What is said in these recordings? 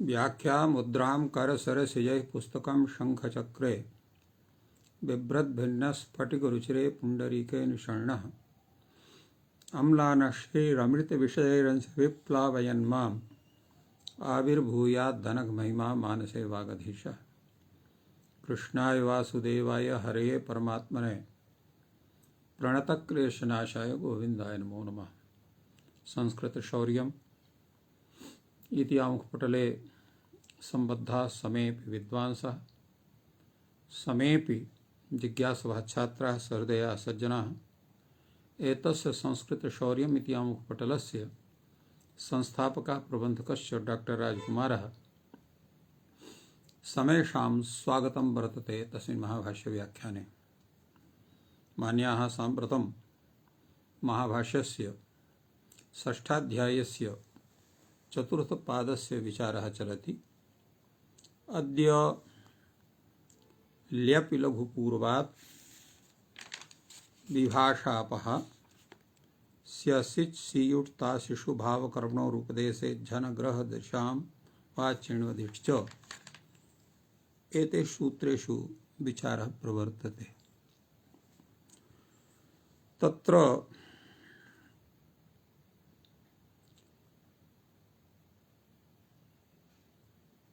व्याख्या मुद्रां करसरसिजैः पुस्तकं शङ्खचक्रे बिभ्रद्भिन्नस्फटिकरुचिरे पुण्डरीके निषण्णः अम्लानश्रीरमृतविषयैरंशविप्लावयन्माम् आविर्भूयाद्धनकमहिमा मानसे वागधीशः। कृष्णाय वासुदेवाय हरये परमात्मने प्रणतक्लेशनाशाय गोविन्दाय नमो नमः। संस्कृतशौर्यम् इति आमुखपटले सम्बद्धाः समेऽपि विद्वांसः समेऽपि जिज्ञासवः छात्राः सहृदयाः सज्जनाः एतस्य संस्कृतशौर्यम् इति आमुखपटलस्य संस्थापकः प्रबन्धकश्च डॉक्टर राजकुमारः समेषां स्वागतं वर्तते तस्मिन् महाभाष्यव्याख्याने। मान्याः साम्प्रतं महाभाष्यस्य षष्ठाध्यायस्य चतुर्थपादस्य विचारः चलति। अद्य ल्यपि लघुपूर्वात् विभाषापः स्यसिच् सियुट् तासिषु भावकर्मणोरुपदेशे झनग्रहदृशां वा चिण्वदिश्च एतेषु सूत्रेषु विचारः प्रवर्तते। तत्र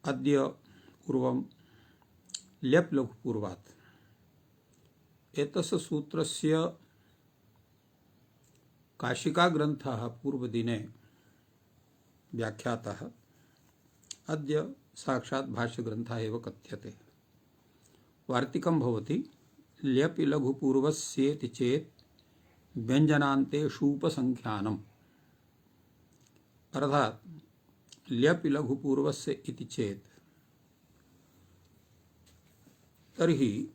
अद्य पूर्वं ल्यप् लघुपूर्वात् एतस्य सूत्रस्य काशिका ग्रन्थः पूर्वदिने व्याख्यातः। अद्य साक्षात् भाष्यग्रन्थः एव कथ्यते। वार्तिकं भवति ल्यपि लघुपूर्वस्येति चेत् व्यञ्जनान्तेषूपसंख्यानम्, अर्थात् ल्यपि लघुपूर्वस्य इति चेत् तर्हि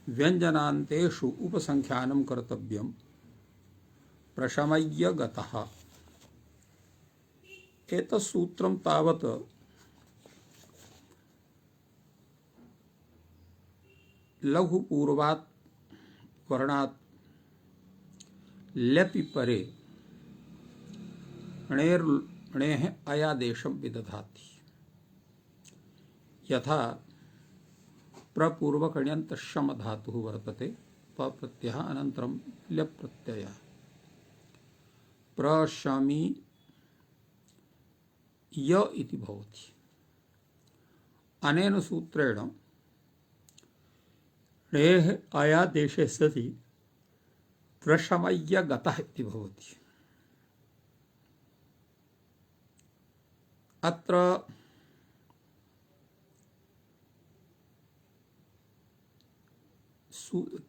व्यञ्जनान्तेषु उपसंख्यानं कर्तव्यं प्रशमय्य गतः। एतत् सूत्रं तावत् लघुपूर्वात् वर्णात् ल्यपि परे णेः अयादेशं विदधाति। यथा प्रपूर्वकण्यन्तशम धातुः वर्तते, प्रत्ययः अनन्तरं ल्यप् प्रत्ययः। प्रशमी य इति भवति। अनेन सूत्रेण णेः अयादेशे सति प्रशमय्य गतः इति भवति। अत्र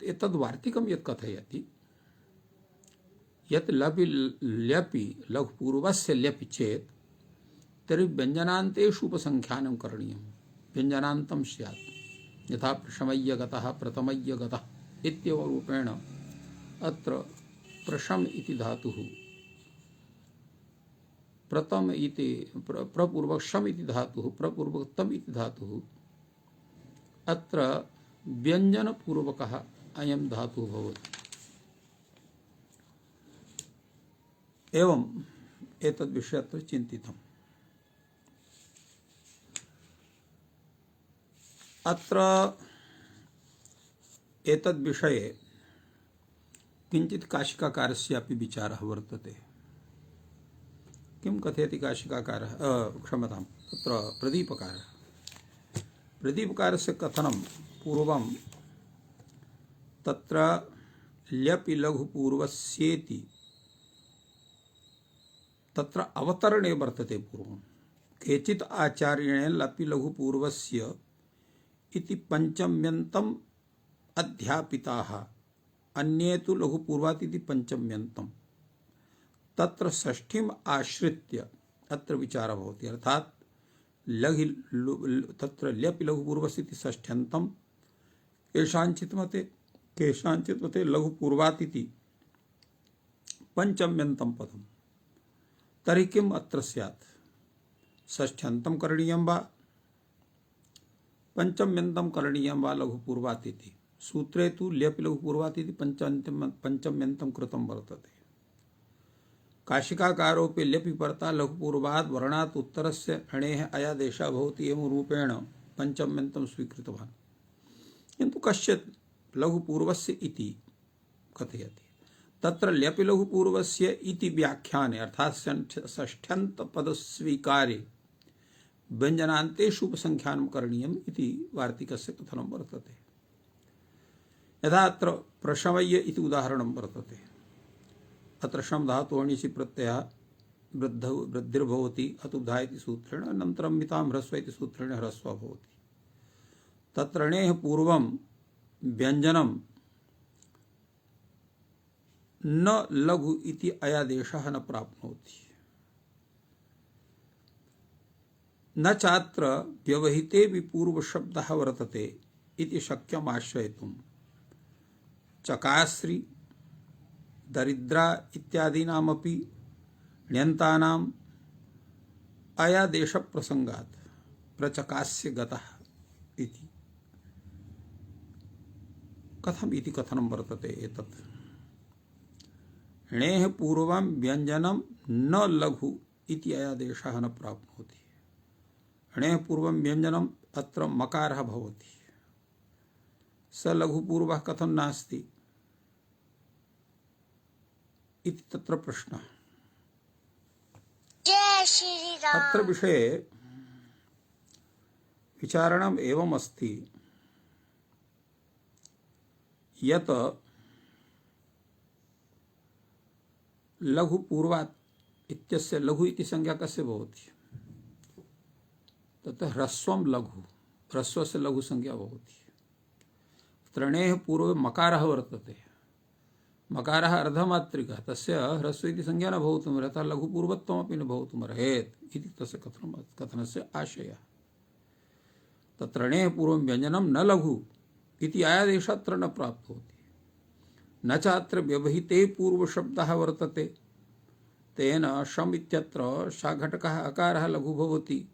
एतद्वार्तिकं यत् कथयति यत् ल्यपि लघुपूर्वस्य ल्यपि चेत् तर्हि व्यञ्जनान्तेषु उपसंख्यानं करणीयं। व्यञ्जनान्तं स्यात्। यथा प्रशमय्य गतः, प्रथमय्य गतः इत्येव रूपेण अत्र प्रशम इति धातुः, प्रथम इति प्रपूर्वक शम इति धातुः, प्रपूर्वक तम इति धातुः, अत्र व्यञ्जनपूर्वकः अयं धातुः भवति। एवं एतद् विषये अत्र चिन्तितम्। अत्र एतद् विषये किञ्चित् काशिकाकारस्यापि विचारः वर्तते। किं कथयति काशिकाकारः? क्षम्यतां, तत्र प्रदीपकारः। प्रदीपकारस्य कथनं पूर्वं तत्र ल्यपि लघुपूर्वस्येति तत्र अवतरणे वर्तते। पूर्वं केचित् आचार्येण ल्यपि लघुपूर्वस्य इति पंचम्यन्तम् अध्यापिताः, अन्ये तु लघुपूर्वात् इति पंचम्यन्तम्। तत्र षष्ठीम् आश्रित्य अत्र विचारः भवति। अर्थात् तत्र ल्यपि लघुपूर्वस्य इति षष्ठ्यन्तं, केषाञ्चित् मते लघुपूर्वात् इति पंचम्यन्तं पदम्। तर्हि किम् अत्र स्यात्? षष्ठ्यन्तं करणीयं वा पंचम्यन्तं करणीयं वा लघुपूर्वात् इति? सूत्रे तु ल्यपि लघुपूर्वात् इति पंचम्यन्तं कृतं वर्तते। काशिकाकारोपि ल्यपि परता लघुपूर्वात् वर्णात् उत्तरस्य अणेः अयादेशः भवति एवं रूपेण पंचम्यन्तं स्वीकृतवान्। किन्तु कश्चित् लघुपूर्वस्य इति कथयति। तत्र ल्यपि लघुपूर्वस्य इति व्याख्याने अर्थात् षष्ठ्यन्त पदस्वीकारे व्यञ्जनान्तेषु उपसंख्यानं करणीयम् इति वार्तिकस्य कथनं वर्तते। यथा अत्र प्रशमय्य इति उदाहरणं वर्तते। अत्र शम धातोः णिसि प्रत्ययः वृद्धिर्भवति अतुब्धा इति सूत्रेण, अनन्तरं मितां ह्रस्व इति सूत्रेण ह्रस्व भवति। तत्र णेः पूर्वं व्यञ्जनं न लघु इति अयादेशः न प्राप्नोति। न चात्र व्यवहिते पूर्व शब्दः वर्तते इति शक्यम् आश्रयितुं चकाश्री दरिद्रा इत्यादीनामपि ण्यन्तानाम् अयादेश प्रसंगात् प्रचकास्य गतः इति कथम् इति कथनं वर्तते। एतत् णेः पूर्वं व्यञ्जनं न लघु इति अयादेशः न प्राप्नोति। णेः पूर्वं व्यञ्जनम् अत्र मकारः भवति, स लघुपूर्वः कथं नास्ति इति तत्र प्रश्नः। अत्र विषये विचारणम् एवम् अस्ति यत् लघुपूर्वात् इत्यस्य लघु इति संज्ञा कस्य भवति? तत् ह्रस्वं लघु, ह्रस्वस्य लघु संज्ञा भवति। णेः पूर्वे मकारः वर्तते, मकारः अर्धमात्रिकः, तस्य ह्रस्व इति संज्ञा न भवितुम् अर्हति, लघुपूर्वत्वमपि न भवितुम् अर्हेत् इति तस्य कथनस्य आशयः। तत्र णेः पूर्वं व्यञ्जनं न लघु इति आयादेशः अत्र न प्राप्नोति। न चात्र व्यवहिते पूर्वशब्दः वर्तते, तेन शम इत्यत्र शाघटकः अकारः लघु भवति,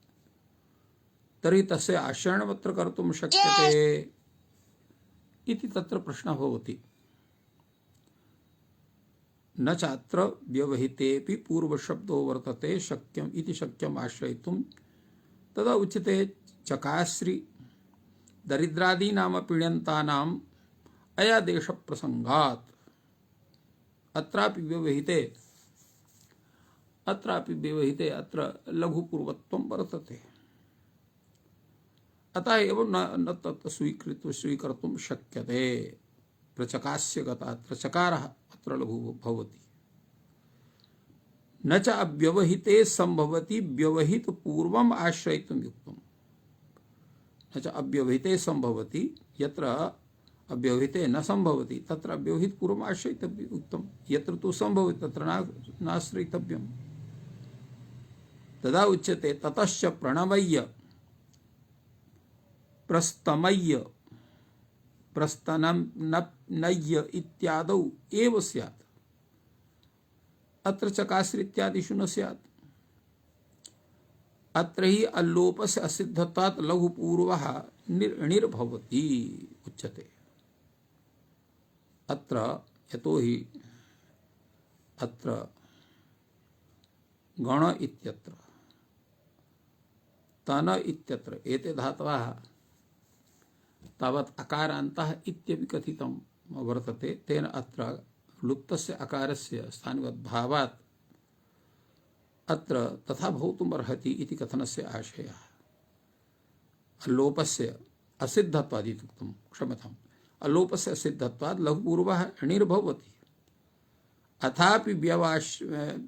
तर्हि तस्य आश्रयणमत्र कर्तुं शक्यते इति तत्र प्रश्नः भवति। न चात्र व्यवहितेऽपि पूर्वशब्दो वर्तते शक्यम् इति शक्यम् आश्रयितुं तदा उच्यते चकाश्री दरिद्रादीनामपि ण्यन्तानाम् अयादेश प्रसंगात्। अत्रापि व्यवहिते अत्र लघुपूर्वत्वं वर्तते, अतः एव न तत् स्वीकर्तुं शक्यते। प्रचकास्य गतः, अत्र चकारः अत्र लघु भवति। न च अव्यवहिते संभवति व्यवहित पूर्वम् आश्रयितुं युक्तम्। न च अव्यवहिते संभवति, यत्र अव्यवहिते न संभवति तत्र अव्यवहित पूर्वम् आश्रयितव्यं युक्तम्, यत्र तु संभवति तत्र नाश्रयितव्यम्। तदा उच्यते ततश्च प्रणवय्य प्रस्तमय्य प्रस्तनय्य इत्यादौ एव स्यात्, अत्र चकाश्री इत्यादिषु न स्यात्। अत्र हि अल्लोपस्य असिद्धत्वात् लघुपूर्वः निर्भवति उच्यते। अत्र यतोहि अत्र गण इत्यत्र तन इत्यत्र एते धातवः तावत् अकारान्तः इत्यपि कथितं वर्तते, तेन अत्र लुप्तस्य अकारस्य स्थानिवद्भावात् अत्र तथा भवितुम् अर्हति इति कथनस्य आशयः। अल्लोपस्य असिद्धत्वात् इति उक्तं, क्षम्यताम्, अल्लोपस्य असिद्धत्वात् लघुपूर्वः निर्भवति, अथापि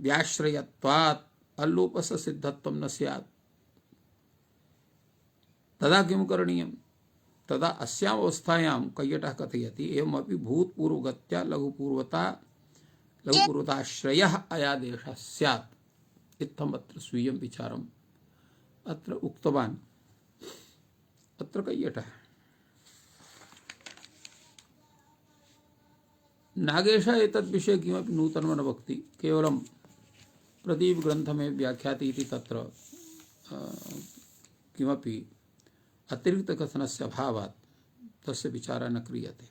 व्याश्रयत्वात् अल्लोपस्य सिद्धत्वं न स्यात्। तदा किं करणीयम्? तदा अस्याम् अवस्थायां कैयटः कथयति एवमपि भूतपूर्वगत्या लघुपूर्वताश्रयः अयादेशः स्यात् इत्थम् अत्र स्वीयं विचारम् अत्र उक्तवान्। अत्र कैयटः नागेशः एतद्विषये किमपि नूतनं न वक्ति, केवलं प्रदीप ग्रन्थ में व्याख्याति इति तत्र किमपि अतिरिक्त कथनस्य अभावात् तस्य विचारः न क्रियते।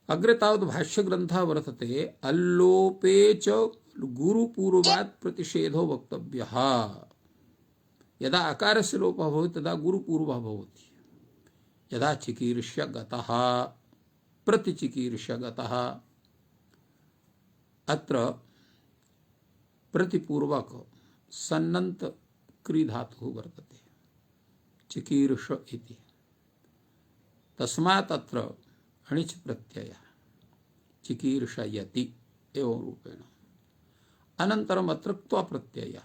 अग्रे तावत् भाष्यग्रन्थः वर्तते, अल्लोपे च गुरुपूर्वात् प्रतिषेधो वक्तव्यः। यदा अकारस्य लोपः भवति तदा गुरुपूर्वः भवति। यदा चिकीर्ष्य गतः प्रतिचिकीर्ष्य गतः, अत्र प्रतिपूर्वक सन्नन्त क्री धातुः वर्तते चिकीर्ष इति। तस्मात् अत्र अणिच् प्रत्ययः चिकीर्षयति एवं रूपेण। अनन्तरम् अत्र क्त्वा प्रत्ययः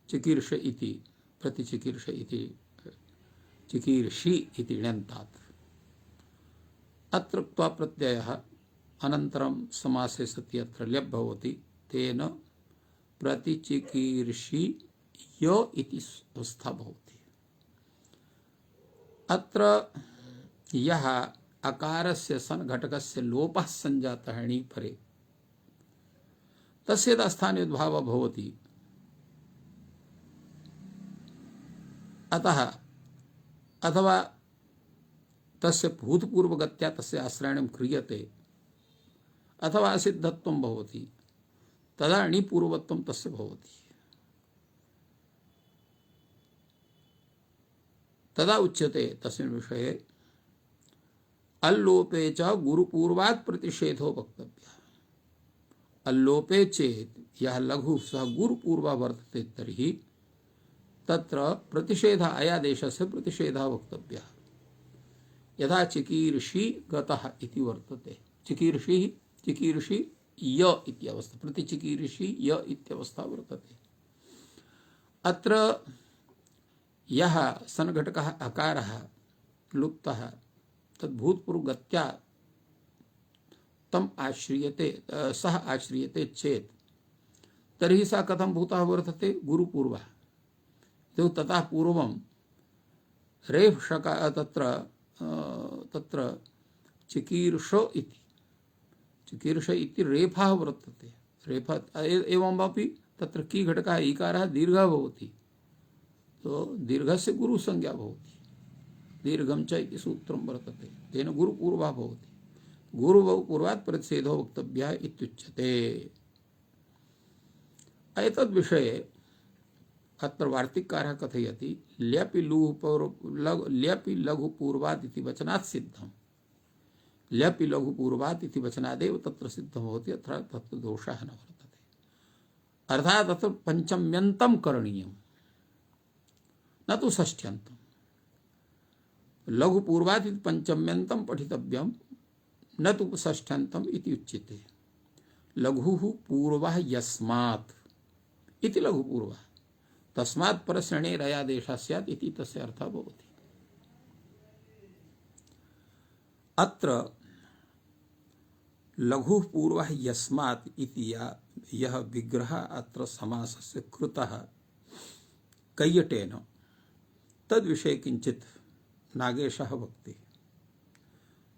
चिकीर्ष इति प्रतिचिकीर्ष इति चिकीर्षि इति ण्यन्तात्। अत्र क्त्वा प्रत्ययः अनन्तरं समासे सति अत्र ल्यप् भवति, तेन प्रतिचिकीर्षि य इति अवस्था भवति। अत्र यः अकारस्य सन घटकस्य लोपः संजातः णि परे तस्य यदा स्थानोद्भावः भवति, अतः अथवा तस्य भूतपूर्वगत्या तस्य आश्रयणं क्रियते अथवा असिद्धत्वं भवति, तदा णिपूर्वत्वं तस्य भवति। तदा उच्यते तस्मिन् विषये अल्लोपे च गुरुपूर्वात् प्रतिषेधो वक्तव्यः। अल्लोपे चेत् यः लघु सः गुरुपूर्वः वर्तते तर्हि तत्र प्रतिषेधः अयादेशस्य प्रतिषेधः वक्तव्यः। यथा चिकीर्षि गतः इति वर्तते, चिकीर्षि चिकीर्षि य इत्यवस्था, प्रतिचिकीर्षि य इत्यवस्था वर्तते। अत्र यः सन्घटकः अकारः लुप्तः तद्भूतपूर्वगत्या तम आश्रियते सः आश्रियते चेत् तर्हि सा कथं भूतः वर्तते गुरुपूर्वः। तो ततः पूर्वं रेफ शका तत्र चिकीर्ष इति रेफः वर्तते। रेफ एवमपि तत्र की घटकः ईकारः दीर्घः भवति, तो दीर्घस्य गुरु संज्ञा भवति। दीर्घं च इति सूत्रं वर्तते, तेन गुरुपूर्वः भवति। गुरुपूर्वात् प्रतिषेधो वक्तव्यः इत्युच्यते। एतद् विषये अत्र वार्तिककारः कथयति ल्यपि लघुपूर्वात् इति वचनात् सिद्धम्। ल्यपि लघुपूर्वात् इति वचनादेव तत्र सिद्धं भवति, अत्र तत्र दोषः न वर्तते। अर्थात् अत्र पंचम्यन्तं करणीयं, न तु षष्ठ्यन्तं। लघुपूर्वात् इति पंचम्यन्तं पठितव्यं, न तु षष्ठ्यन्तम् इति उच्यते। लघुः पूर्वः यस्मात् इति लघुपूर्वः, तस्मात् परस्रणेर अयादेशः स्यात् इति तस्य अर्थः भवति। अत्र लघुः पूर्वः यस्मात् इति यः विग्रहः अत्र समासस्य कृतः कैयटेन, तद्विषये किञ्चित् नागेशः वक्ति।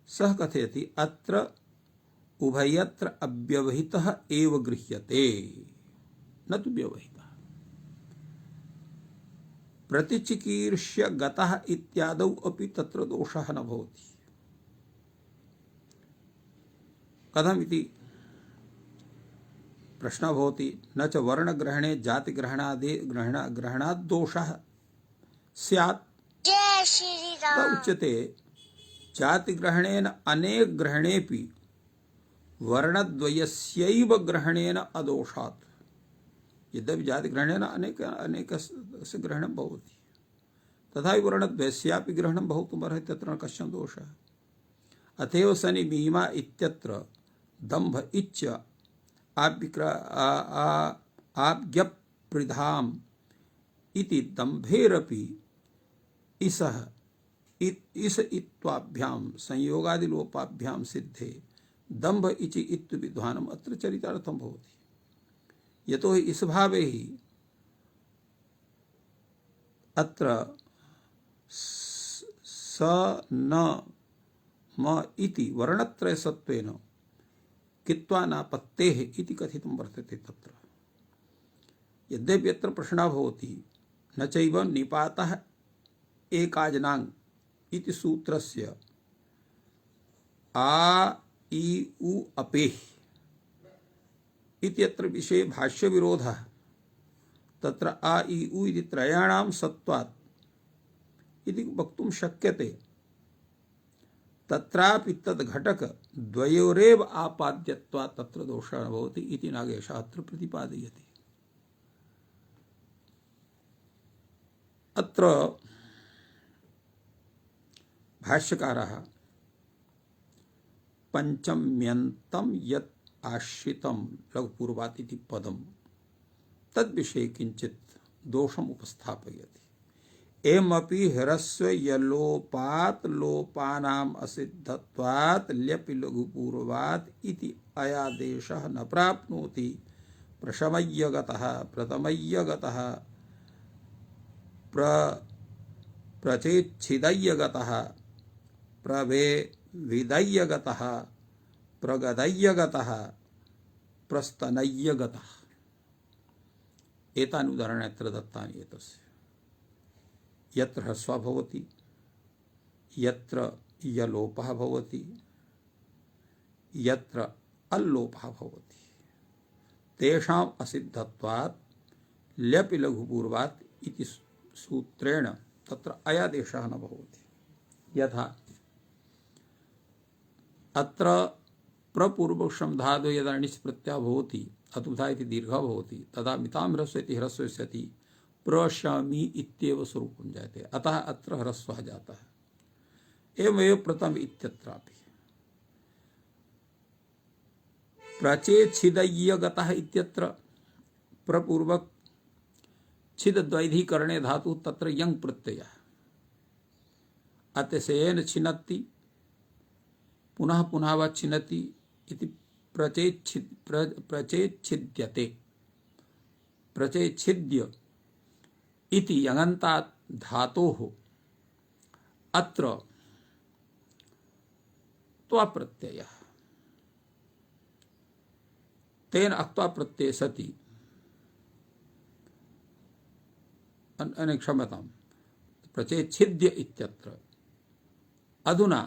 सः कथयति अत्र उभयत्र अव्यवहितः एव गृह्यते, न तु व्यवहितः। प्रतिचिकीर्ष्य गतः इत्यादौ अपि तत्र दोषः न भवति। कथम् इति प्रश्नः भवति। न च वर्णग्रहणे जातिग्रहणात् दोषः स्यात्। उच्यते जातिग्रहणेन अनेक ग्रहणेपि वर्णद्वयस्यैव ग्रहणेन अदोषात्। यद्यपि जातिग्रहणेन अनेकस्य ग्रहणं भवति, तथापि वर्णद्वयस्यापि ग्रहणं भवितुमर्हति, तत्र न कश्चन दोषः। अतएव सनि मीमा इत्यत्र दम्भ इच्च आज्ञप्रिधाम् इति दम्भेरपि इसः इस इत्वाभ्यां संयोगादिलोपाभ्यां सिद्धे दम्भ इचि इत्तु विद्वानम् अत्र चरितार्थं भवति। यतो हि इस भावे ही अत्र स न म इति वर्णत्रय सत्वेन कित्वा नापत्तेः इति कथितं वर्तते। तत्र यद्यपि अत्र प्रश्नः भवति न चैव निपातः एकाजनाङ् इति सूत्रस्य आ इ उ अपेः इत्यत्र विषये भाष्य विरोधः तत्र आ इ उ इति त्रयाणां सत्वात् इति वक्तुं शक्यते। तत्रापि तद् घटक द्वयोरेव आपाद्यत्वात् तत्र दोषः न भवति इति नागेशः अत्र प्रतिपादयति। अत्र भाष्यकारः पंचम्यन्तं यत् आश्रितं लघुपूर्वात् इति पदं तद्विषये किंचित् दोषम् उपस्थापयति। एमपि ह्रस्व यलोपात् लोपानाम् असिद्धत्वात् ल्यपि लघुपूर्वात् इति अयादेशः न प्राप्नोति प्रशमय्यगतः प्रथमय्यगतः प्रचेच्छिदय्यगतः प्रभेविदय्यगतः प्रगदय्यगतः प्रस्तनय्यगतः एतानि उदाहरणानि अत्र दत्तानि एतस्य। यत्र ह्रस्वः भवति यत्र यलोपः भवति यत्र अल्लोपः भवति तेषाम् असिद्धत्वात् ल्यपि लघुपूर्वात् इति सूत्रेण तत्र अयादेशः न भवति। यथा अत्र प्रपूर्वसंधादो यदा णिस् प्रत्ययः भवति अतुधा इति दीर्घः भवति तदा मितां ह्रस्व इति ह्रस्वस्यति प्रशमि इत्येव स्वरूपं जायते, अतः अत्र ह्रस्वः जातः। एवमेव प्रथम इत्यत्रापि प्रचेच्छिदय्यगतः इत्यत्र प्रपूर्वक छिद्द्वैधिकरणे धातु तत्र यङ् प्रत्ययः अतिशयेन छिनत्ति पुनः पुनः वा छिनति इति प्रचेच्छिद्यते प्रचेच्छिद्य इति यङन्तात् धातोः अत्र त्वा प्रत्ययः तेन अक्त्वा प्रत्यये सति क्षम्यतां प्रचेच्छिद्य इत्यत्र अधुना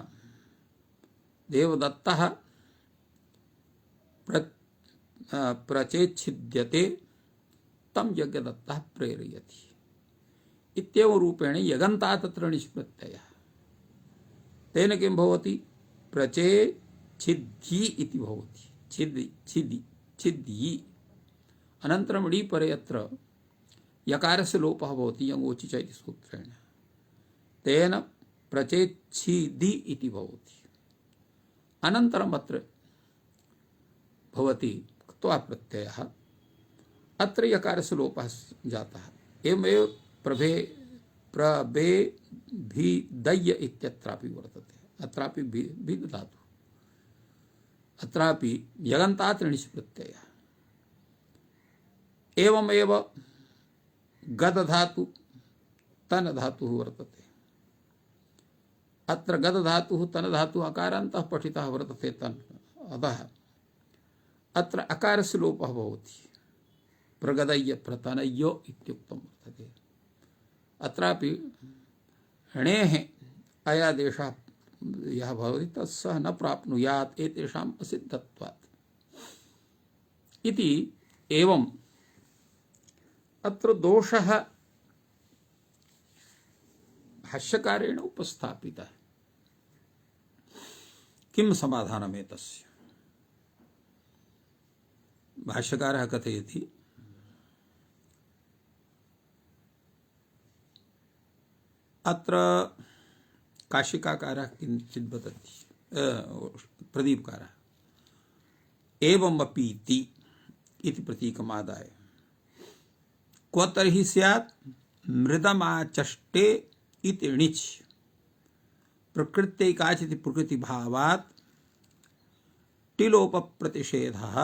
देवदत्तः प्रचेच्छिद्यते तं यज्ञदत्तः प्रेरयति इत्येव रूपेण यगन्तात् तत्र णिस् प्रत्ययः तेन किं भवति प्रचेच्छिद्यि इति भवति छिद्यि अनन्तरं णि परे अत्र यकारस्य लोपः भवति यङोचि च इति सूत्रेण तेन प्रचेच्छिदि इति भवति। अनन्तरम् अत्र भवति त्वा प्रत्ययः अत्र यकारस्य लोपः जातः। एवमेव प्रभेभिदय्य इत्यत्रापि वर्तते, अत्रापि भिद् धातु अत्रापि यगन्तात् णिस् प्रत्ययः। एवमेव गद धातु तन धातुः वर्तते, अत्र गद धातुः तन धातुः अकारान्तः पठितः वर्तते तन्, अतः अत्र अकारस्य लोपः भवति प्रगदय्य प्रतनय्यो इत्युक्तं वर्तते। अत्रापि णेः अयादेशः यः भवति तत्सः न प्राप्नुयात् एतेषाम् असिद्धत्वात् इति। एवं अत्र दोषः भाष्यकारेण उपस्थापितः। किं समाधानमेतस्य? भाष्यकारः कथयति अत्र काशिकाकारः किञ्चित् वदति, प्रदीपकारः एवमपीति इति प्रतीकमादाय क्व तर्हि स्यात् मृदमाचष्टे इति णिच् प्रकृत्यैकाचिति प्रकृतिभावात् टिलोपप्रतिषेधः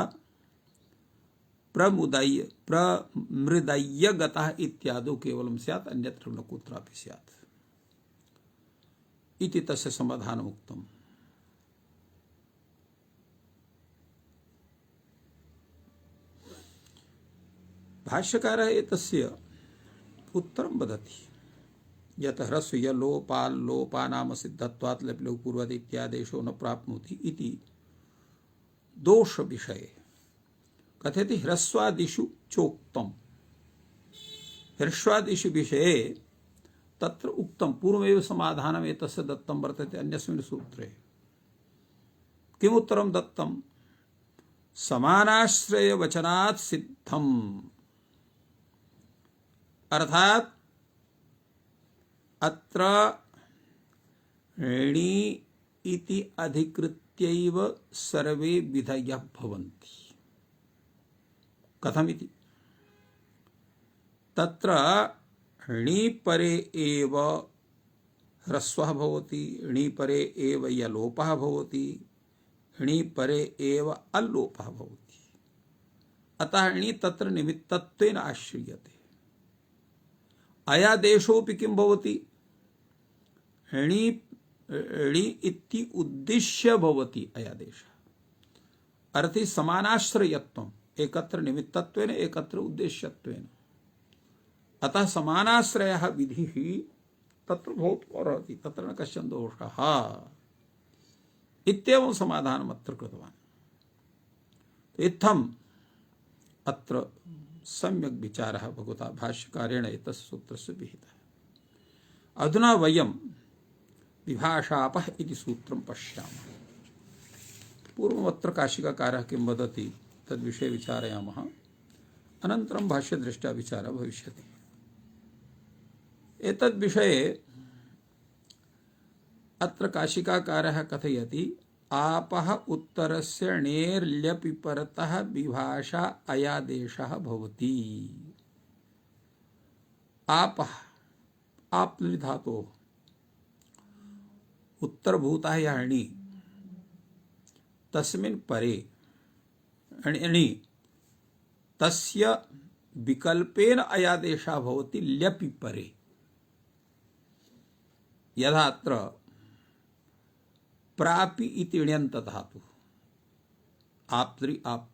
प्रमृदय्यगतः इत्यादौ केवलं स्यात् अन्यत्र न कुत्रापि स्यात् इति तस्य समाधानमुक्तम्। भाष्यकारः एतस्य उत्तरं वदति यत् ह्रस्व यलोपाल्लोपानां सिद्धत्वात् ल्यपि लघुपूर्वात् इत्यादेशो न प्राप्नोति इति दोष विषये कथयति ह्रस्वादिषु चोक्तम्। ह्रस्वादिषु विषये तत्र उक्तं पूर्वमेव समाधानम् एतस्य दत्तं वर्तते अन्यस्मिन् सूत्रे। किमुत्तरं दत्तं? समानाश्रय वचनात् सिद्धम्, अर्थात अत्र ऋणी इति अधिकृत्यैव सर्वे विधयः भवन्ति। कथमिति? तत्र णी परे एव ह्रस्वः भवति, णी परे एव यलोपः भवति, णी परे एव अल्लोपः भवति। अतः णी तत्र निमित्तत्वेन आश्रियते। अयादेशोऽपि किं भवति? णी इति उद्दिश्य भवति अयादेशः। अर्थी समानाश्रयत्वम्, एकत्र निमित्तत्वेन एकत्र उद्देश्यत्वेन। अतः समानाश्रयः विधिः तत्र भवितुमर्हति, तत्र न कश्चन दोषः इत्येवं समाधानम् अत्र कृतवान्। इत्थम् अत्र सम्यक् विचारः भगवता भाष्यकारेण एतस्य सूत्रस्य विहितः। अधुना वयं विभाषापः इति सूत्रं पश्यामः। पूर्वमत्र काशिकाकारः किं वदति तद्विषये विचारयामः, अनन्तरं भाष्यदृष्ट्या विचारः भविष्यति। एतद्विषये अत्र काशिकाकारः कथयति आपः उत्तरस्य णेर्ल्यपि परतः विभाषा अयादेशः भवति। आपः आप्लि धातोः उत्तरभूतः यः णी, तस्मिन् परे णी तस्य विकल्पेन अयादेशः भवति ल्यपि परे। यथा अत्र प्रापि इति ण्यन्त धातु, आप्त्रि आप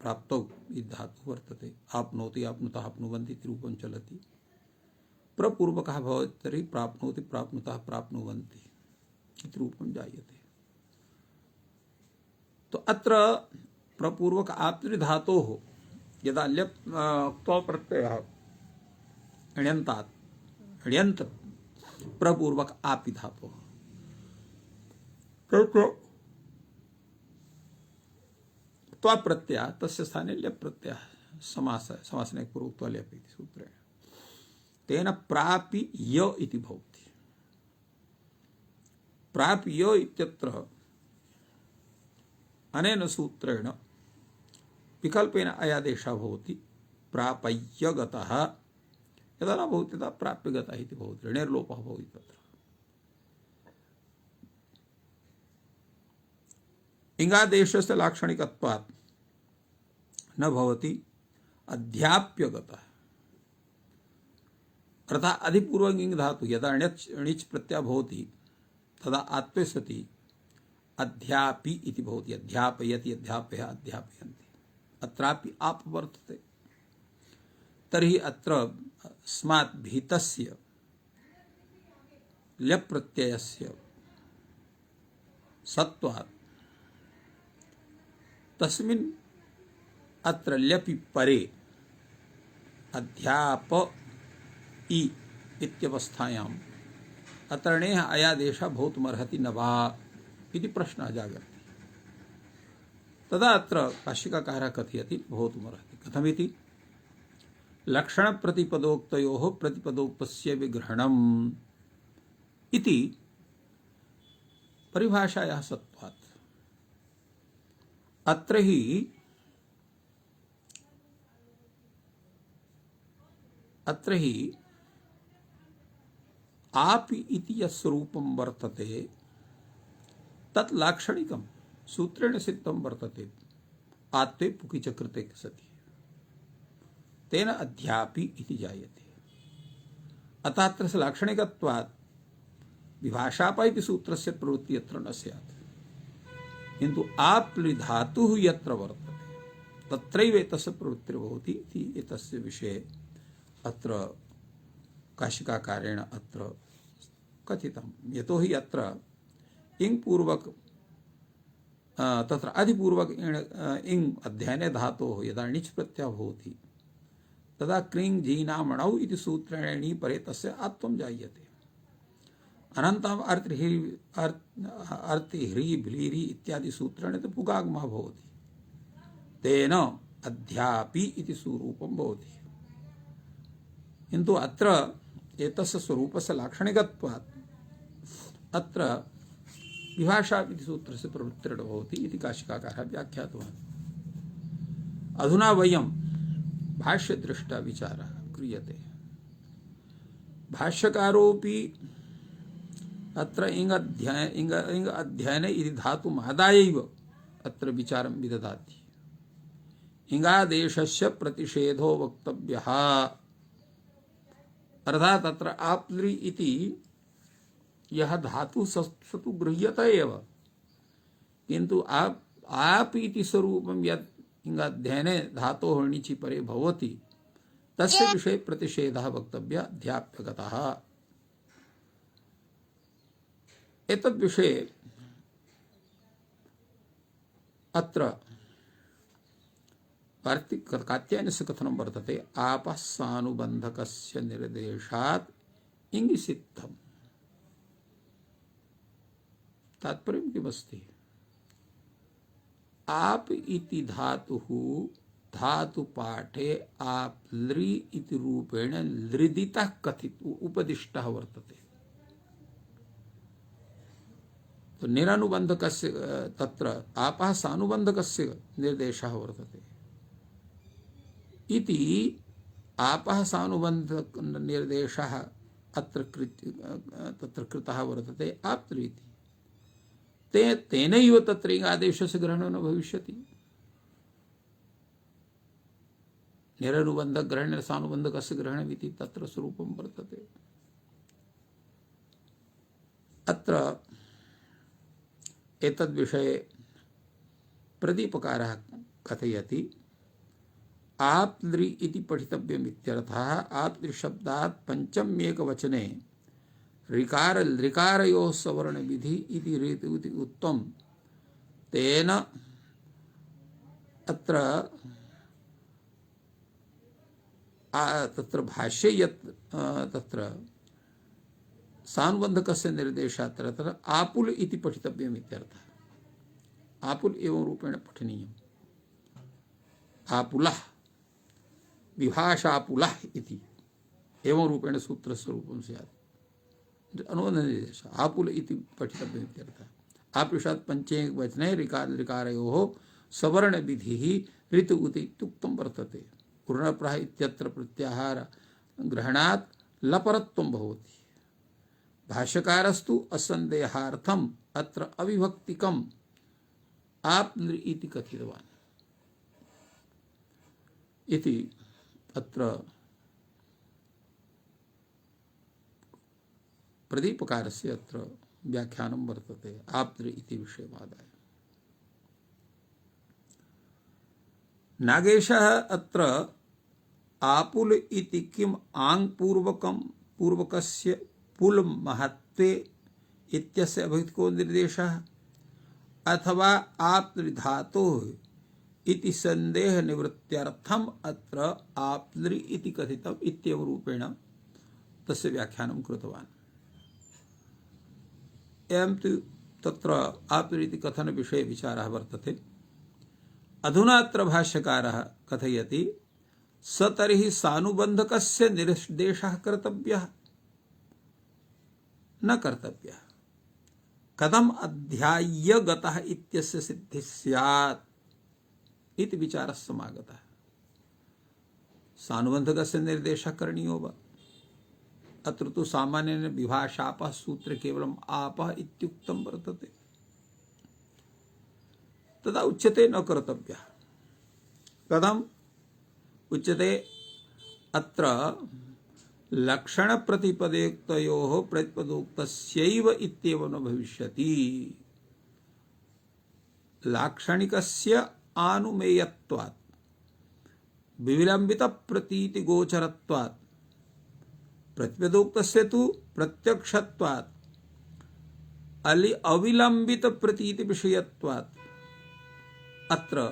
प्राप्तौ इति धातु वर्तते। आप्नोति आप्नुतः आप्नुवन्ति इति रूपं चलति। प्रपूर्वकः भवति तर्हि प्राप्नोति प्राप्नुतः प्राप्नुवन्ति इति रूपं जायते। तो अत्र प्रपूर्वक आप्त्रि धातोः यदा ल्यप् क्त्वा प्रत्ययः ण्यन्तात् ण्यन्त प्रपूर्वक आपि धातोः, त्वा प्रत्यय तस्य स्थाने ल्यप् प्रत्यय समासने पूर्वक्त्वा ल्यप् इति सूत्रेण। तेन प्रापि य इति भवति। प्रापि य इत्यत्र अनेन सूत्रेण विकल्पेन अयादेशः भवति प्रापय्य गतः। यदा न भवति तदा प्राप्य गतः इति भवति, ऋणेर्लोपः भवति तत्र। इंगादेशस्य लाक्षणिकत्वात् न भवति अध्याप्य गतः। अर्थात् अधिपूर्वक धातु यदा णिच् प्रत्यय भवति तदा आत्वे सति अध्यापि इति भवति। अध्यापयति अध्यापयः अध्यापयन्ति। अत्रापि आप वर्तते। तर्हि अत्र अस्मात् भीतस्य ल्यप् प्रत्ययस्य सत्वात् तस्मिन् अत्र ल्यपि परे अध्याप इ इत्यवस्थायाम् अत्र णेः अयादेशः भवितुमर्हति न वा इति प्रश्नः जागर्ति। तदा अत्र काशिकाकारः कथयति भवितुमर्हति। कथमिति? लक्षणप्रतिपदोक्तयोः प्रतिपदोक्तस्य विग्रहणम् इति परिभाषायाः सत्वात् अत्र ही आपि इति यस्वरूपं वर्तते तत् लाक्षणिकं सूत्रेण सिद्धं वर्तते। आत्वे पुकि च कृते सति तेन अध्यापि इति जायते। अतः अत्र लाक्षणिकत्वात् विभाषाप इति सूत्रस्य प्रवृत्ति यत्र न स्यात्, किन्तु आप्लि धातुः यत्र वर्तते तत्रैव एतस्य प्रवृत्तिर्भवति इति एतस्य विषये अत्र काशिकाकारेण अत्र कथितं। यतोहि अत्र इङ् पूर्वक तत्र अधिपूर्वक इङ् अध्ययने धातोः यदा णिच् प्रत्ययः भवति तदा क्रीं जीनामणौ इति सूत्रेण णी परे तस्य आत्वं जायते। अनन्तरम् अर्तिह्री भ्लीरि इत्यादि सूत्रेण तु पुगागमः भवति, तेन अध्यापि इति स्वरूपं भवति। किन्तु अत्र एतस्य स्वरूपस्य लाक्षणिकत्वात् अत्र विभाषा इति सूत्रस्य प्रवृत्तिर्न भवति इति काशिकाकारः व्याख्यातवान्। अधुना वयं भाष्यदृष्टा विचारः क्रियते। भाष्यकारोऽपि अत्र इङ् अध्ययने इति धातुमादायैव अत्र विचारं विदधाति। इङ्गादेशस्य प्रतिषेधो वक्तव्यः, अर्थात् अत्र आप्लि इति यह धातु स तु गृह्यते एव, किन्तु आप इति स्वरूपं यत् इङ्गाध्ययने धातोः णिचि परे भवति तस्य विषये प्रतिषेधः वक्तव्यः अध्याप्यगतः। एतद्विषये अत्र कात्यायनस्य कथनं वर्तते, आपः सानुबन्धकस्य निर्देशात् इङ् सिद्धम्। तात्पर्यं किमस्ति? आप इति धातुः धातुपाठे आप्लृ इति रूपेण लृदितः कथित उपदिष्टः वर्तते। तो निरनुबन्धकस्य तत्र आपः सानुबन्धकस्य निर्देशः वर्तते इति आपः सानुबन्धक निर्देशः अत्र तत्र कृतः वर्तते आप्लृ इति। तेनैव तत्र आदेशस्य ग्रहणो न भविष्यति। निरनुबन्धक ग्रहणेन सानुबन्धकस्य ग्रहणमिति तत्र स्वरूपं वर्तते। अत्र एतद्विषये प्रदीपकारः कथयति, आप्लृ इति पठितव्यम् इत्यर्थः। आप्लृ शब्दात् पञ्चम्येकवचने ऋकार ऋकारयोः सवर्ण विधि इति रीति उत्तम। तेन अत्र तत्र भाष्ये यत् तत्र सानुबन्धकस्य निर्देशात् तत्र आपुल इति पठितव्यम् इत्यर्थः। आपुल एवं रूपेण पठनीयम्। आपुलः विभाषापुलः इति एवं रूपेण सूत्रस्वरूपं स्यात्। अनुबन्धनिर्देश आपुल इति पठितव्यम् इत्यर्थः। आपुषात् पञ्चेकवचने ऋकारयोः सवर्ण विधिः ऋतु इत्युक्तं वर्तते। पूर्णप्रः इत्यत्र प्रत्याहार ग्रहणात् लपरत्वं भवति। भाष्यकारस्तु असन्देहार्थम् अत्र अविभक्तिकम् आप्लृ इति कथितवान् इति अत्र प्रदीपकारस्य अत्र व्याख्यानं वर्तते आप्लृ इति विषयमादाय। नागेशः अत्र आपुल इति किम् आङ्पूर्वकस्य पुल महत्त्वे इत्यस्य अभिहितो निर्देशः अथवा आप्लृ धातोः इति संदेह निवृत्त्यर्थम् अत्र आप्लृ इति कथितम् इत्येव रूपेण तस्य व्याख्यानं कृतवान्। एवं तु तत्र आप्लृ इति कथन विषये विचारः वर्तते। अधुना अत्र भाष्यकारः कथयति, स तर्हि सानुबन्धकस्य निर्देशः कर्तव्यः न कर्तव्यः, कथम् अध्याय्य गतः इत्यस्य सिद्धिः स्यात् इति विचारः समागतः। सानुबन्धकस्य निर्देशः करणीयो वा? अत्र तु सामान्येन विभाषापः सूत्रे केवलम् आपः इत्युक्तं वर्तते। तदा उच्यते न कर्तव्यः। कथम् उच्यते? अत्र लक्षण प्रतिपदोक्तयोः प्रतिपदोक्तस्यैव इत्येव न भविष्यति। लाक्षणिकस्य आनुमेयत्वात् विलम्बित प्रतीति गोचरत्वात् प्रतिपदोक्तस्य तु प्रत्यक्षत्वात् अविलंबित प्रतीति विषयत्वात् अत्र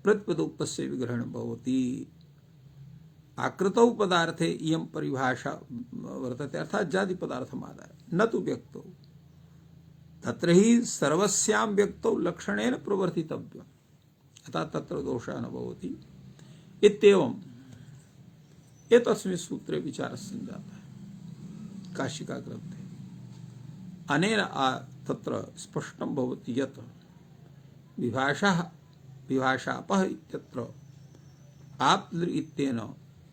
प्रतिपदोक्तस्य विग्रहणं भवति। आकृतौ पदार्थे इयं परिभाषा वर्तते, अर्थात जाति पदार्थमादाय न तु व्यक्तौ। तत्र हि सर्वस्यां व्यक्तौ लक्षणेन प्रवर्तितव्यम्, अतः तत्र दोषः न भवति इत्येवम् एतस्मिन् सूत्रे विचारः सञ्जातः काशिका ग्रन्थे। अनेन तत्र स्पष्टं भवति यत् विभाषापः इत्यत्र आप्तृ इत्येन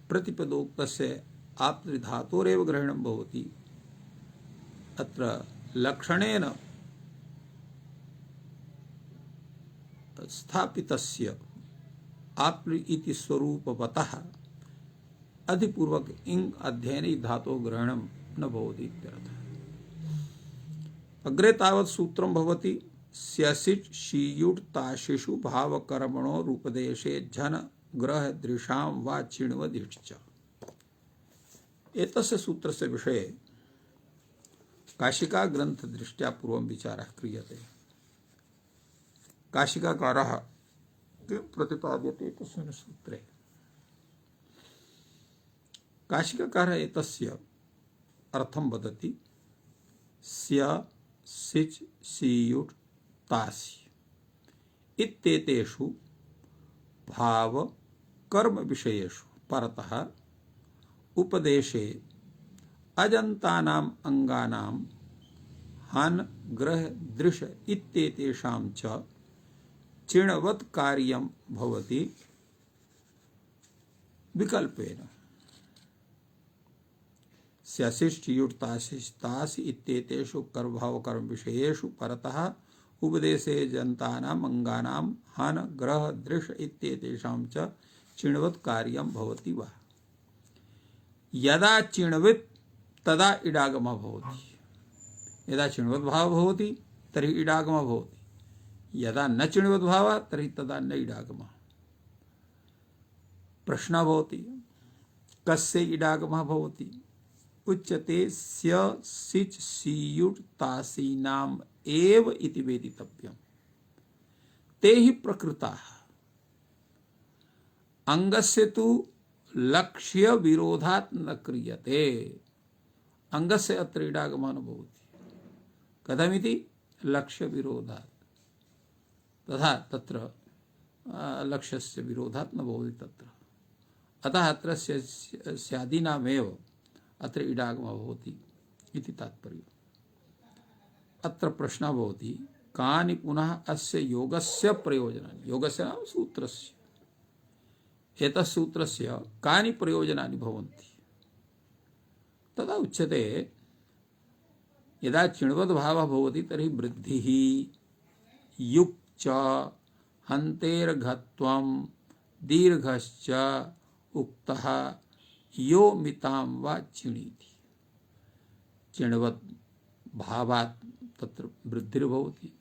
प्रतिपदोक्तस्य आप्तृ धातोरेव ग्रहणं भवति। अत्र लक्षणेन स्थापितस्य आप्लि इति स्वरूपवतः अधिपूर्वक इंग अध्ययने धातोः ग्रहणं न भवति इत्यर्थः। अग्रे तावत् सूत्रं भवति स्यसिच् शीयुट् ताशिषु भावकर्मणो रूपदेशे झन ग्रह दृशां वा चिण्वदिश्च। एतस्य सूत्रस्य विषये काशिका ग्रंथ दृष्ट्या पूर्वं विचारः क्रियते। काशिकाकारः प्रतिपाद्यते तस्मिन् सूत्रे। काशिकाकारः एतस्य अर्थं वदति स्य सिच् सीयुट् तासि इत्येतेषु भाव कर्म विषयेषु परतः उपदेशे अजन्तानाम् अंगानां हन ग्रह दृश इत्येतेषां च चिणवत् कार्यं भवति विकल्पेन। स्यसिष्टियुक्तासिस्तासि इत्येतेषु कर्मभाव कर्म विषयेषु परतः उपदेशे जन्तानाम् अंगानां हन ग्रह दृश इत्येतेषां च चिणवत् कार्यं भवति वा। यदा चिणवित् तदा इडागमः भवति। यदा चिणवत् भावः भवति तर्हि इडागमः भवति। यदा न चिणवत् भावः तर्हि तदा न इडागमः। प्रश्नः भवति कस्य इडागमः भवति। उच्यते स्य सिच् सीयुट् तासीनाम् एव इति वेदितव्यम्। ते हि प्रकृताः। अंगस्य तु लक्ष्य विरोधात् न क्रियते। अंगस्य अत्र इडागमः न भवति। कथमिति लक्ष्य विरोधात्, तथा तत्र लक्ष्यस्य विरोधात् न भवति तत्र। अतः अत्र स्यादीनामेव अत्र इडागमः भवति इति तात्पर्यम्। अत्र प्रश्नः भवति कानि पुनः अस्य योगस्य प्रयोजनानि। योगस्य नाम सूत्रस्य। एतत् सूत्रस्य कानि प्रयोजनानि भवन्ति। तदा उच्यते यदा चिणवद् भावः भवति तर्हि वृद्धिः युक् च हन्तेर्घत्वं दीर्घश्च उक्तः यो मितां वा चिणीति। चिणवद् भावात् तत्र वृद्धिर्भवति,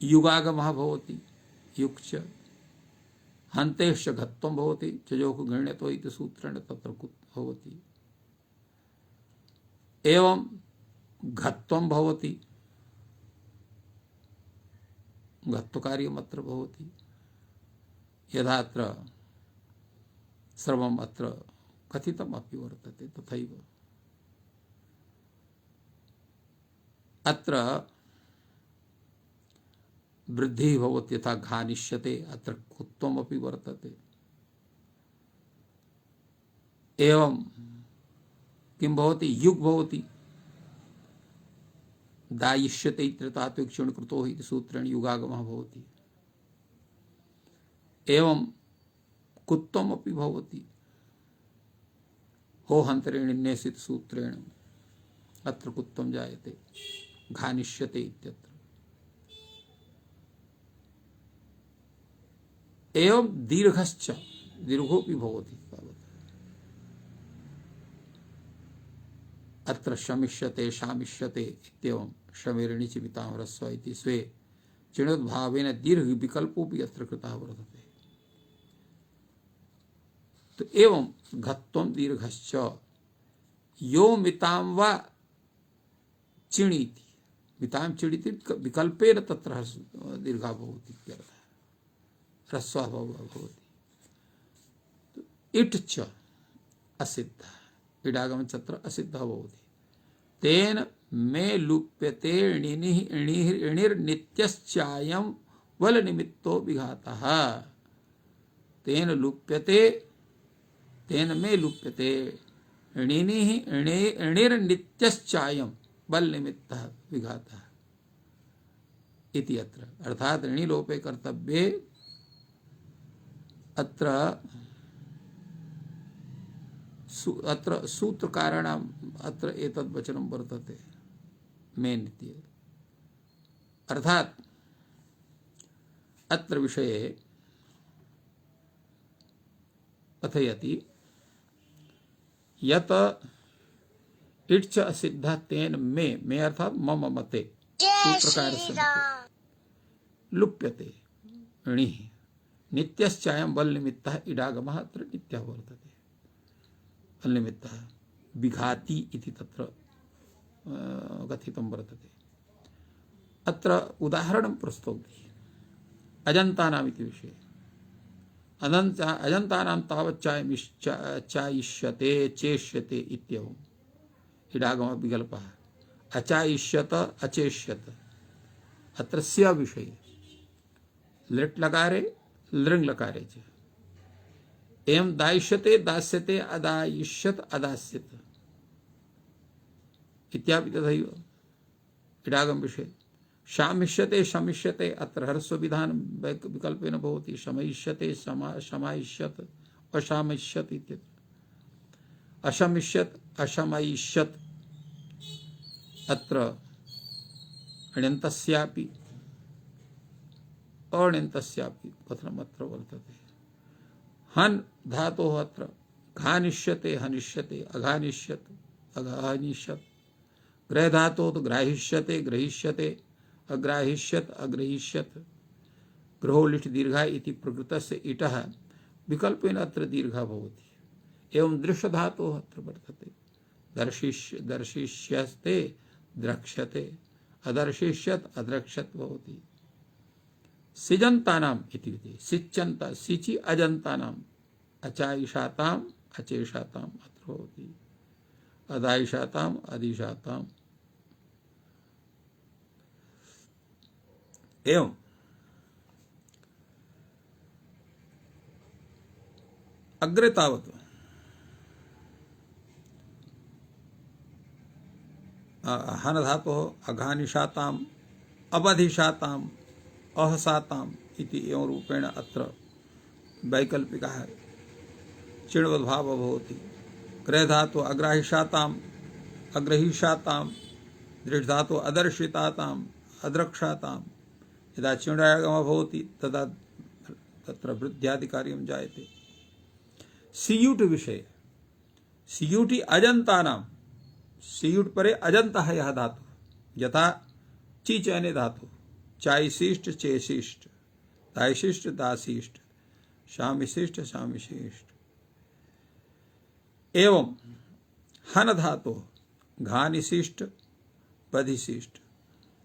युगागमः भवति, युक् च हन्तेश्च घत्वं भवति, चजोः गण्यतो इति सूत्रेण तत्र भवति। एवं घत्वं भवति, घत्वकार्यम् अत्र भवति। यदा अत्र सर्वम् अत्र कथितम् अपि वर्तते तथैव अत्र वृद्धिः भवति यथा घानिष्यते, अत्र कुत्वम् अपि वर्तते। एवं किं भवति युग् भवति, दायिष्यते इति तात्विक क्षणकृतो इति सूत्रेण युगागमः भवति। एवं कुत्वम् अपि भवति, हो हन्तरेणिन्यसित सूत्रेण अत्र कुत्वं जायते, घानिष्यते इत्यत्र। एवं दीर्घश्च, दीर्घोऽपि भवति तावत्। अत्र शमिष्यते शामिष्यते इत्येवं शमेरಣಿचि मितां ह्रस्व इति स्वे चिणोद्भावेन दीर्घ विकल्पोऽपि अत्र कृतः वर्तते। तो एवं घत्वं दीर्घश्च यो मितां वा चिणीति। विताम चिडिति विकल्पेन तत्र दीर्घा भवति इत्यर्थः, ह्रस्वः भवति। इट् च असिद्धः, इडागम तत्र असिद्धः भवति। तेन मे लुप्यते णिर्नित्यश्चायं वल निमित्तो विघातः। तेन लुप्यते, तेन मे लुप्यते णिर्नित्यश्चायं बल निमित्तः विघातः इति अत्र। अर्थात ऋणि लोपे कर्तव्ये अत्र सूत्रकाराणाम् अत्र एतद् वचनं वर्तते मेन् इति। अर्थात अत्र विषये कथयति यत इट्च असिद्धः तेन मे अर्थात मम मते सूत्रकारस्य मते लुप्यते णिः नित्यश्चायं बल निमित्तः इडागमः अत्र नित्यः वर्तते। बल निमित्तः विघाति इति तत्र कथितं वर्तते। अत्र उदाहरणं प्रस्तौति अजन्तानाम् इति विषये। अजन्तानां तावत् चायिष्यते चेष्यते इत्येवम् इडागम विकल्पः। अचायिष्यत अचेष्यत अत्र स्य विषये लिट् लकारे लृङ् लकारे च। एवं दायिष्यते दास्यते अदायिष्यत अदास्यत इत्यादि तथैव इडागम विषये। शामिष्यते शमिष्यते अत्र ह्रस्व विधान विकल्पेन भवति। शमयिष्यते शमायिष्यत अशामयिष्यत इत्यत्र। अशमिष्यत अशमयिष्यत अत्र अण्यन्तस्यापि अण्यन्तस्यापि कथनम् अत्र वर्तते। हन् धातोः अत्र घानिष्यते हनिष्यते अघानिष्यत अघानिष्यत। ग्रह धातोः ग्राहिष्यते ग्रहीष्यते अग्राहिष्यत अग्रहीष्यत। ग्रहो लिट् दीर्घा इति प्रकृतस्य इटः विकल्पेन अत्र दीर्घा भवति। एवं दृश्य धातोः अत्र वर्तते। दर्शिष्यते द्रक्ष्यते अदर्शिष्यत अद्रक्ष्यत भवति। सिजन्तानाम् इति विधि सिच्यन्त सिचि अजन्तानाम् अचायिषाताम् अचेषाताम् अत्र भवति। अदायिषाताम् अदिशाताम्। एवं अग्रे तावत् हन धातोः अघानिशाताम् अबधिशाताम् अहसाताम् इति एवं रूपेण अत्र वैकल्पिकः चिणवद्भावः भवति। ग्रह धातुः अग्राहिशाताम् अग्रहीशाताम्। दृष् धातुः अदर्शिताताम् अद्रक्षाताम्। यदा चिणागमः भवति तदा तत्र वृद्ध्यादिकार्यं जायते। सियुट् विषये सियुटि अजन्तानाम् सियुट् परे अजन्तः यः धातुः यथा चिचयने धातुः चायिशिष्ट चेशिष्ट दायिशिष्ट दासिष्ट शामिशिष्ट शामिशिष्ट। एवं हन धातुः घानिशिष्ट बधिशिष्ट।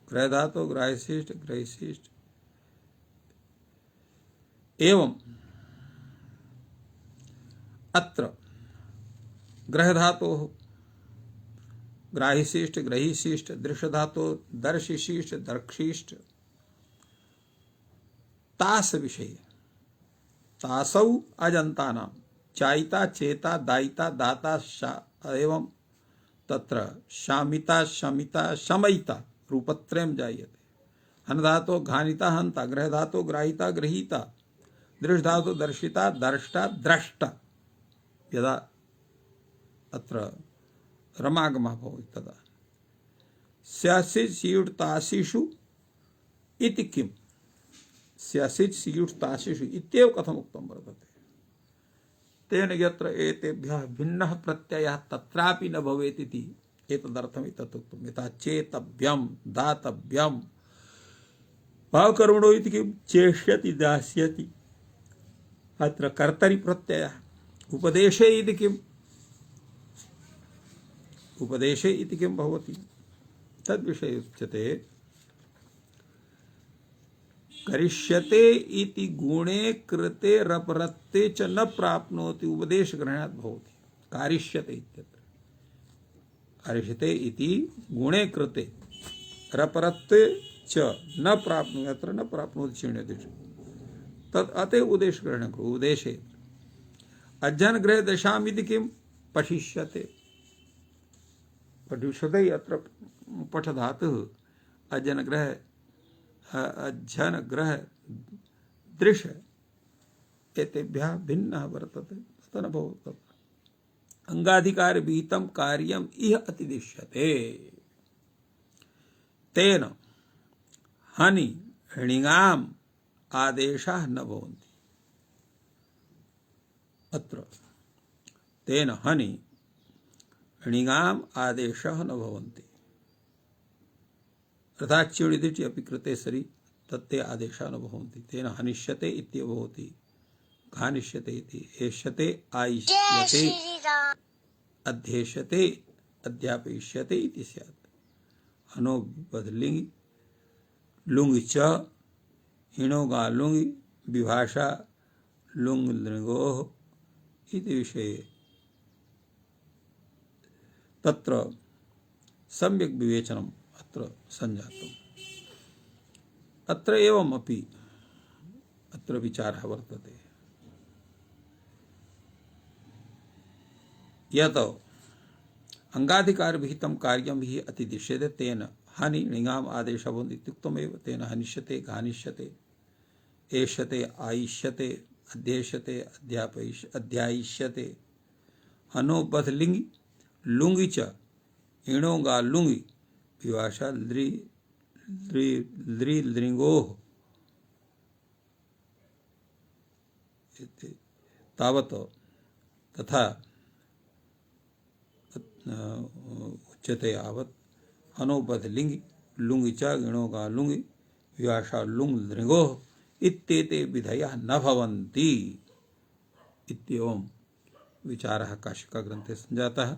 ग्रह धातु ग्राहिशिष्ट ग्रहिशिष्ट। एवं अत्र ग्रह धातोः ग्राहिशिष्ट ग्रहीशिष्ट। दृश्य धातु दर्शिशिष्ट दर्क्षिष्ट। तास विषये तासौ अजन्तानां चायिता चेता दायिता दाता एवं तत्र शामिता शमिता शमयिता रूपत्रयं जायते। हन धातु घानिता हंता। ग्रह धातु ग्राहिता गृहीता। दृश् धातु दर्शिता दर्ष्टा द्रष्टा। यदा अत्र रमागमः भवति तदा स्यासित् सियुट् तासिषु इति किम्। स्यासित् सियुट् तासिषु इत्येव कथम् उक्तं वर्तते। तेन यत्र एतेभ्यः भिन्नः प्रत्ययः तत्रापि न भवेत् इति एतदर्थम् एतत् उक्तं। यथा चेतव्यं दातव्यं भावकर्मणो इति किं चेष्यति दास्यति। अत्र कर्तरि प्रत्ययः। उपदेशे इति किम् उपदेशे इति किं भवति तद्विषये उच्यते करिष्यते इति गुणे कृते रपरत्ते च न प्राप्नोति उपदेश ग्रहणात् भवति। कारिष्यते इत्यत्र कारिष्यते इति गुणे कृते रपरत्ते च न प्राप्नोति अत्र न प्राप्नोति चिण्यते तत् अतः उपदेश ग्रहण करो उपदेशे अध्ययन ग्रह दशाम इति किम पठिष्यते पठिष्यते अत्र पठ धातुः अध्ययन ग्रह अध्ययन ग्रह दृश्य एतेभ्यः भिन्नः वर्तते तदनुभवः अंगाधिकार विहितं कार्यम् इह अतिदिश्यते तेन हनि णिगाम आदेशाः न भवन्ति। अत्र तेन हनि णिगाम आदेशाः न भवन्ति अर्थात् चिणिदिति अपि कृते सरि तत्ते आदेशाः न भवन्ति। तेन हनिष्यते इत्येव भवति घानिष्यते इति एष्यते आयिष्यते अध्येष्यते अध्यापयिष्यते इति स्यात्। हनो बदलिंग लुंग च हिणो गा लुंग विभाषा लुंग लृगोः इति विषये तत्र सम्यक् विवेचनम् अत्र संजातम्। अत्र एवमपि अत्र विचारः वर्तते यत् अंगाधिकार विहितं कार्यं हि अतिदिश्यते तेन हानि णिगाम आदेशः भवन्ति इत्युक्तमेव। तेन हनिष्यते घानिष्यते एष्यते आयिष्यते अध्येष्यते अध्यायिष्यते हनो बध लिंगि लुंगि च इणो गा लुंगि विभाषा लृगोः तावत् तथा उच्यते यावत् हनो बध लिंगि लुंगि च इणो गा लुंगि विभाषा लुंग लृगोः इत्येते विधयः न भवन्ति इत्येवं विचारः काशिका ग्रन्थे संजातः।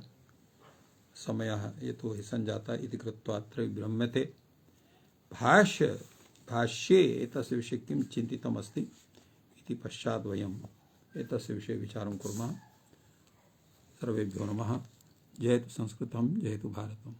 समयः यतो हि संजाता इति कृत्वा अत्र विरम्यते। भाष्ये एतस्य विषये किं चिन्तितमस्ति इति पश्चात् वयम् एतस्य विषये विचारं कुर्मः। सर्वेभ्यो नमः। जयतु संस्कृतं जयतु भारतम्।